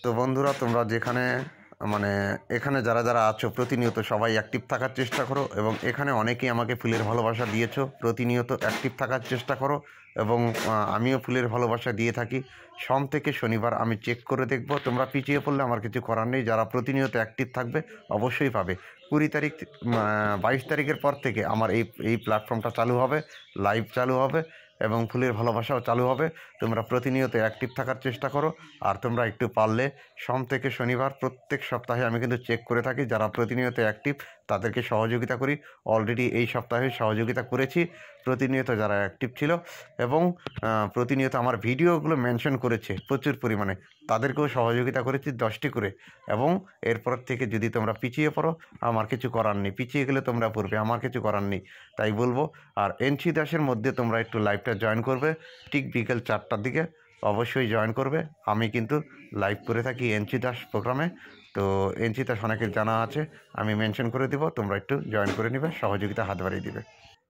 তো বন্ধুরা, তোমরা যেখানে মানে এখানে যারা যারা আছো প্রতিনিয়ত সবাই অ্যাক্টিভ থাকার চেষ্টা করো, এবং এখানে অনেকেই আমাকে ফুলের ভালোবাসা দিয়েছো। প্রতিনিয়ত অ্যাক্টিভ থাকার চেষ্টা করো, এবং আমিও ফুলের ভালোবাসা দিয়ে থাকি। সোম থেকে শনিবার আমি চেক করে দেখব। তোমরা পিছিয়ে পড়লে আমার কিছু করার নেই। যারা প্রতিনিয়ত অ্যাক্টিভ থাকবে অবশ্যই পাবে। 20 তারিখ 22 তারিখের পর থেকে আমার এই প্ল্যাটফর্মটা চালু হবে, লাইভ চালু হবে, এবং ফুলের ভালোবাসাও চালু হবে। তোমরা প্রতিনিয়ত অ্যাক্টিভ থাকার চেষ্টা করো। আর তোমরা একটু পারলে সোম থেকে শনিবার প্রত্যেক সপ্তাহে আমি কিন্তু চেক করে থাকি। যারা প্রতিনিয়ত অ্যাক্টিভ তাদেরকে সহযোগিতা করি। অলরেডি এই সপ্তাহে সহযোগিতা করেছি প্রতিনিয়ত যারা অ্যাক্টিভ ছিল, এবং প্রতিনিয়ত আমার ভিডিওগুলো মেনশন করেছে প্রচুর পরিমাণে, তাদেরকেও সহযোগিতা করেছি 10টি করে। এবং এরপর থেকে যদি তোমরা পিছিয়ে পড়ো আমার কিছু করার নেই। পিছিয়ে গেলে তোমরা পড়বে, আমার কিছু করার নেই। তাই বলবো। আর এনসি দাসের মধ্যে তোমরা একটু লাইভটা জয়েন করবে ঠিক বিকেল 4টার দিকে। অবশ্যই জয়েন করবে। আমি কিন্তু লাইভ করে থাকি এনসি দাস প্রোগ্রামে। তো এনসি দাস অনেকের জানা আছে, আমি মেনশন করে দিব। তোমরা একটু জয়েন করে নেবে, সহযোগিতা হাত বাড়িয়ে দিবে।